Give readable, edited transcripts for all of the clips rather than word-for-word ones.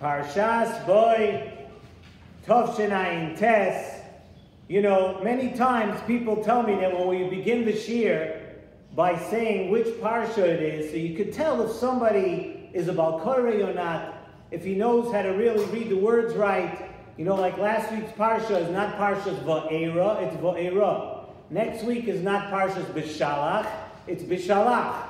Parshas Boy, Tovshin Ayin Tes. You know, many times people tell me that when we begin the shir by saying which parsha it is, so you could tell if somebody is a Bal Koreh or not, if he knows how to really read the words right. You know, like last week's parsha is not Parshas Va'era, it's Va'era. Next week is not Parshas Bishalach, it's Bishalach.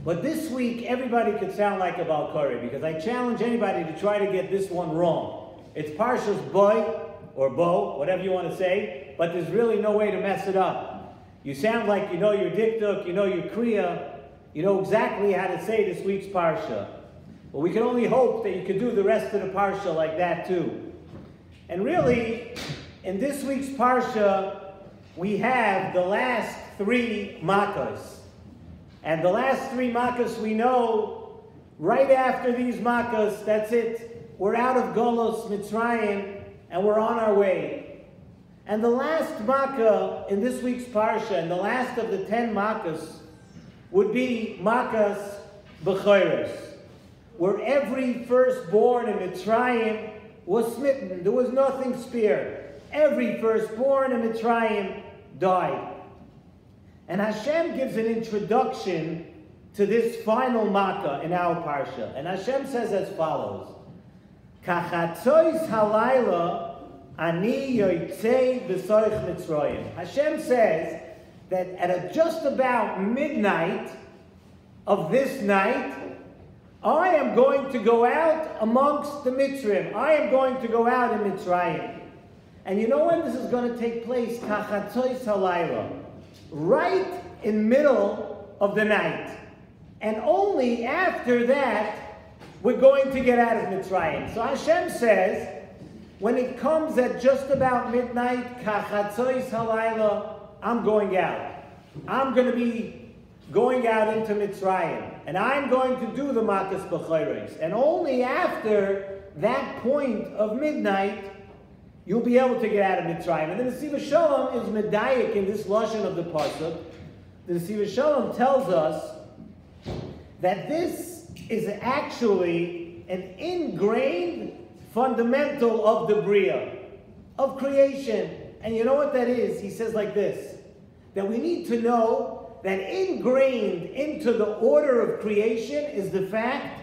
But this week, everybody could sound like a Bal Koreh, because I challenge anybody to try to get this one wrong. It's Parshas Boy, or Bo, whatever you want to say, but there's really no way to mess it up. You sound like you know your diktuk, you know your kriya, you know exactly how to say this week's parsha. But we can only hope that you can do the rest of the parsha like that too. And really, in this week's parsha, we have the last three makkos. And the last three makkos we know, right after these makkos, that's it. We're out of Golos Mitzrayim, and we're on our way. And the last makkah in this week's parsha, and the last of the 10 makkos, would be Makkos B'choros, where every firstborn in Mitzrayim was smitten. There was nothing spared. Every firstborn in Mitzrayim died. And Hashem gives an introduction to this final makkah in our parsha. And Hashem says as follows: Kachatzois halayla ani yotzei b'soich Mitzrayim. Hashem says that at just about midnight of this night, I am going to go out amongst the Mitzrayim. I am going to go out in Mitzrayim. And you know when this is going to take place? Kachatzois halayla. Right in middle of the night. And only after that, we're going to get out of Mitzrayim. So Hashem says, when it comes at just about midnight, Kachatzois halayla, I'm going out. I'm going to be going out into Mitzrayim. And I'm going to do the Makkos B'choros. And only after that point of midnight, you'll be able to get out of Mitzrayim. And the Nesiva Shalom is medayik in this lashon of the pasuk. The Nesiva Shalom tells us that this is actually an ingrained fundamental of the Bria, of creation. And you know what that is? He says like this, that we need to know that ingrained into the order of creation is the fact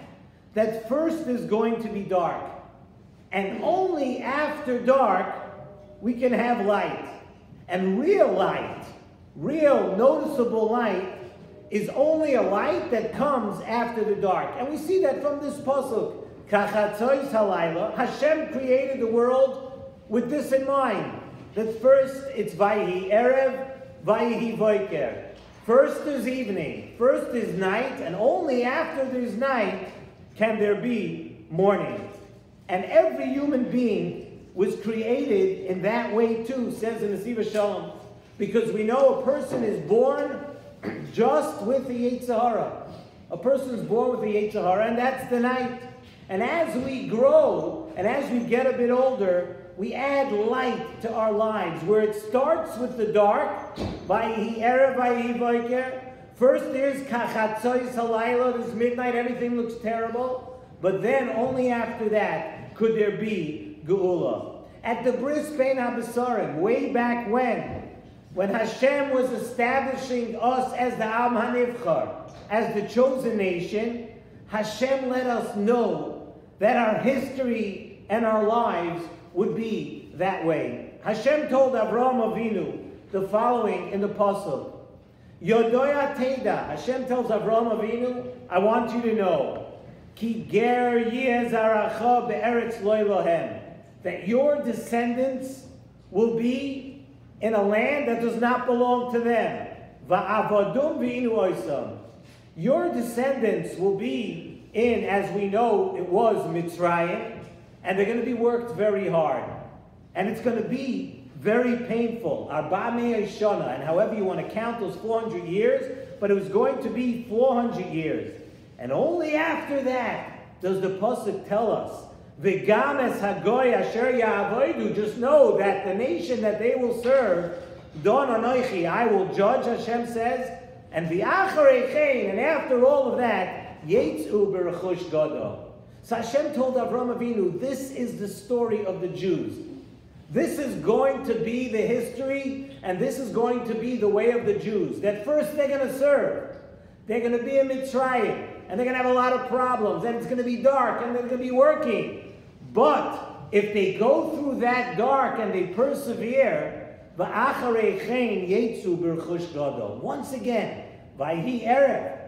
that first is going to be dark. And only after dark, we can have light. And real light, real noticeable light, is only a light that comes after the dark. And we see that from this pasuk. Kachatzois halayla. Hashem created the world with this in mind. That first it's Vayihi Erev, Vayihi Voiker. First is evening, first is night, and only after there's night can there be morning. And every human being was created in that way too, says in the Nesiva Shalom. Because we know a person is born just with the Yetzer Hara. A person is born with the Yetzer Hara, and that's the night. And as we grow, and as we get a bit older, we add light to our lives, where it starts with the dark, Vayihi Erev, Vayihi Voiker. First there's Kachatzois halayla, there's midnight, everything looks terrible. But then, only after that, could there be Geula. At the Bris Bein HaBesarim, way back when Hashem was establishing us as the Am HaNivchar, as the chosen nation, Hashem let us know that our history and our lives would be that way. Hashem told Avraham Avinu the following in the pasuk. Yodoya Teda, Hashem tells Avraham Avinu, I want you to know, Ki ger yezaracha be'eretz lo lohem, that your descendants will be in a land that does not belong to them. Va'avadum v'inu oisam. Your descendants will be in, as we know, it was Mitzrayim, and they're going to be worked very hard. And it's going to be very painful. Arba me'ah shana, and however you want to count those 400 years, but it was going to be 400 years. And only after that does the pasuk tell us, V'gam es hagoy asher ya'avodu, just know that the nation that they will serve, Don anoichi, I will judge, Hashem says, and v'acharei chein, and after all of that, yetzu b'rechush gadol. So Hashem told Avraham Avinu, this is the story of the Jews. This is going to be the history, and this is going to be the way of the Jews. That first they're going to serve. They're going to be in Mitzrayim, and they're going to have a lot of problems, and it's going to be dark, and they're going to be working. But if they go through that dark and they persevere, once again, Vayhi Erev,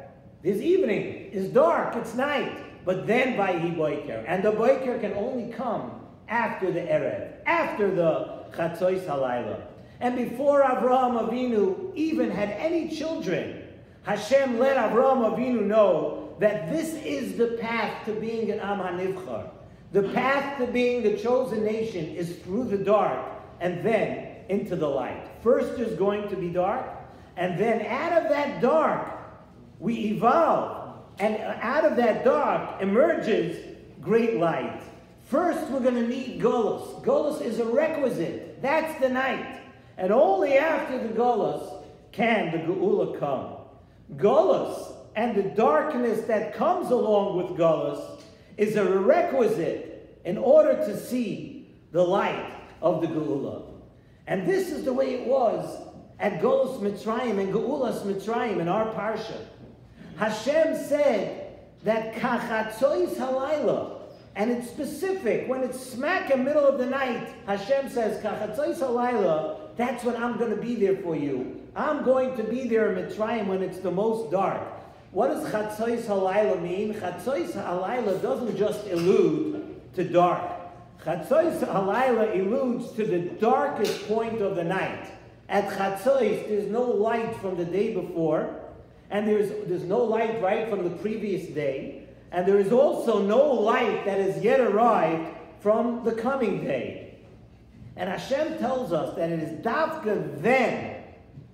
this evening is dark, it's night, but then Vayhi Boiker, and the Boiker can only come after the Erev, after the Chatzois Halayla. And before Avraham Avinu even had any children, Hashem let Avraham Avinu know that this is the path to being an Am HaNivchar. The path to being the chosen nation is through the dark and then into the light. First there's going to be dark, and then out of that dark we evolve, and out of that dark emerges great light. First, we're going to need Golus. Golus is a requisite. That's the night. And only after the Golus can the Geula come. Golus and the darkness that comes along with Golus is a requisite in order to see the light of the Geula. And this is the way it was at Golus Mitzrayim and Geulas Mitzrayim in our Parsha. Hashem said that Kachatzois Halayla, and it's specific. When it's smack in the middle of the night, Hashem says, Kachatzois Halayla, that's when I'm going to be there for you. I'm going to be there in Mitzrayim when it's the most dark. What does Chatzois Halayla mean? Chatzois Halayla doesn't just allude to dark. Chatzois Halayla alludes to the darkest point of the night. At Chatzois, there's no light from the day before, and there's no light right from the previous day. And there is also no light that has yet arrived from the coming day. And Hashem tells us that it is Davka then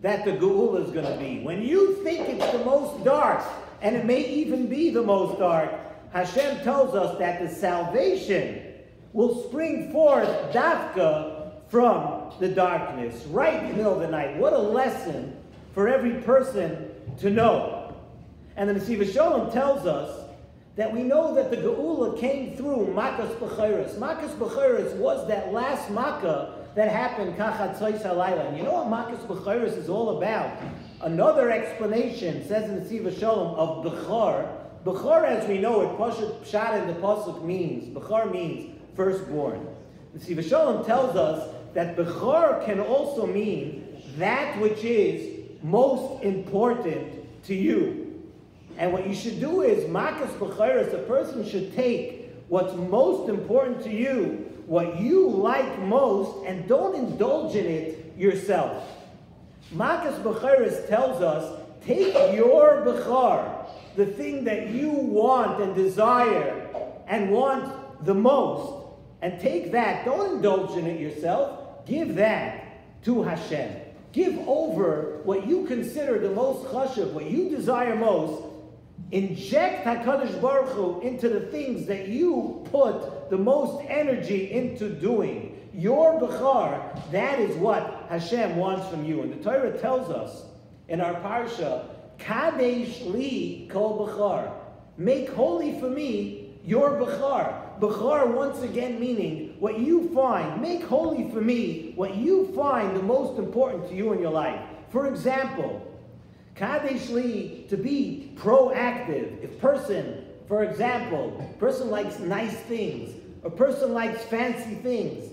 that the Geula is going to be. When you think it's the most dark, and it may even be the most dark, Hashem tells us that the salvation will spring forth Davka from the darkness, right in the middle of the night. What a lesson for every person to know. And the Nesiv Shalom tells us that we know that the Geula came through Makas B'chairis. Makas B'chairis was that last Makkah that happened, Kachatzois Halayla. And you know what Makas B'chairis is all about? Another explanation, says in the Nesiv Shalom, of Bechar. Bechar, as we know it, Pshat in the Pasuk means, Bechar means firstborn. The Nesiv Shalom tells us that Bechar can also mean that which is most important to you. And what you should do is, Makas B'chairis, a person should take what's most important to you, what you like most, and don't indulge in it yourself. Makas B'chairis tells us, take your Bechar, the thing that you want and desire and want the most, and take that, don't indulge in it yourself, give that to Hashem. Give over what you consider the most chashuv, what you desire most. Inject HaKadosh Baruch Hu into the things that you put the most energy into doing. Your Bechar, that is what Hashem wants from you. And the Torah tells us in our Parsha, Kadesh li kol Bechar. Make holy for me your Bechar. Bechar, once again, meaning what you find. Make holy for me what you find the most important to you in your life. For example, Kadesh li, to be proactive. If person, for example, person likes nice things, a person likes fancy things,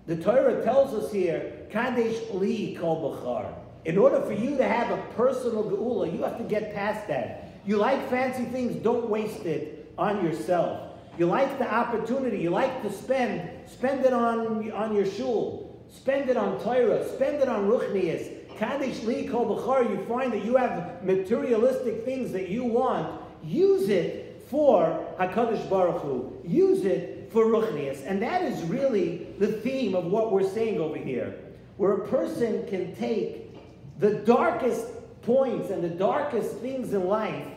the Torah tells us here, Kadesh li kol Bechar. In order for you to have a personal Geula, you have to get past that. You like fancy things, don't waste it on yourself. You like the opportunity, you like to spend it on your shul, spend it on Torah, spend it on Ruchnias. Kadesh li kol Bechar, you find that you have materialistic things that you want, use it for HaKadosh Baruch Hu. Use it for Ruchnias. And that is really the theme of what we're saying over here, where a person can take the darkest points and the darkest things in life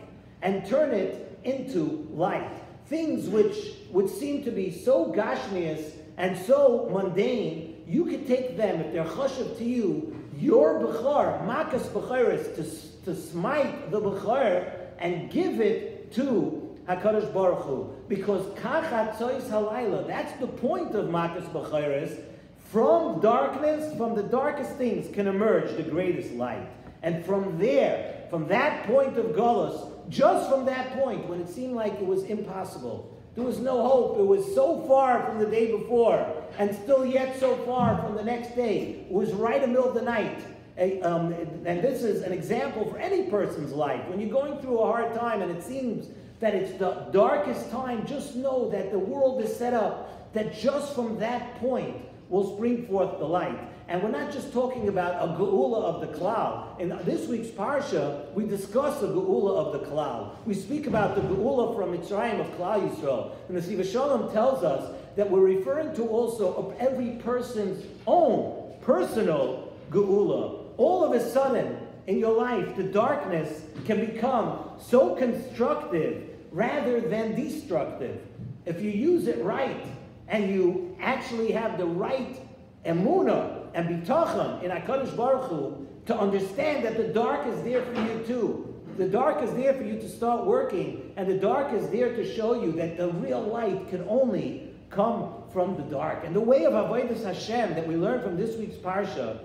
and turn it into light. Things which would seem to be so gashmias and so mundane, you could take them, if they're chashuv to you, your Bechar, Makas B'chairis, to smite the Bechar and give it to HaKadosh Baruch Hu. Because kachatzois halayla, that's the point of Makas B'chayres. From darkness, from the darkest things can emerge the greatest light. And from there, from that point of Golus, just from that point, when it seemed like it was impossible, there was no hope, it was so far from the day before, and still yet so far from the next day, it was right in the middle of the night. And this is an example for any person's life. When you're going through a hard time and it seems that it's the darkest time, just know that the world is set up that just from that point will spring forth the light. And we're not just talking about a geula of the klal. In this week's parsha, we discuss the geula of the klal. We speak about the geula from Mitzrayim of Klal Yisrael. And the Siva Shalom tells us that we're referring to also of every person's own personal geula. All of a sudden, in your life, the darkness can become so constructive rather than destructive. If you use it right, and you actually have the right emunah and bitachon in HaKadosh Baruch Hu to understand that the dark is there for you too. The dark is there for you to start working, and the dark is there to show you that the real light can only come from the dark. And the way of Avodas Hashem that we learn from this week's parsha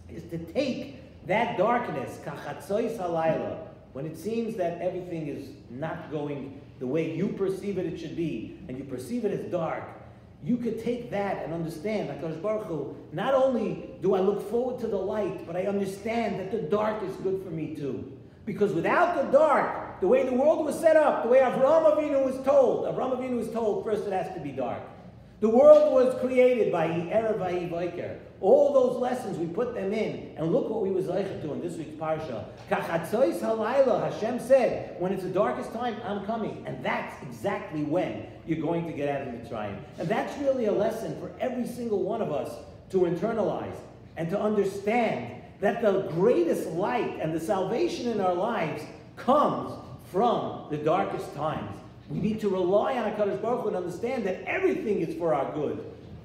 is to take that darkness, kachatzois halayla, when it seems that everything is not going the way you perceive it should be, and you perceive it as dark, you could take that and understand, HaKadosh Baruch Hu, not only do I look forward to the light, but I understand that the dark is good for me too. Because without the dark, the way the world was set up, the way Avraham Avinu was told, first it has to be dark. The world was created by Erev Vahi Vaiker. All those lessons, we put them in, and look what we was zeicha to in this week's parsha. Kachatzois halayla, Hashem said, when it's the darkest time, I'm coming. And that's exactly when you're going to get out of Mitzrayim. And that's really a lesson for every single one of us to internalize and to understand that the greatest light and the salvation in our lives comes from the darkest times. We need to rely on HaKadosh Baruch Hu and understand that everything is for our good,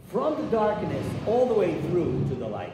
from the darkness all the way through to the light.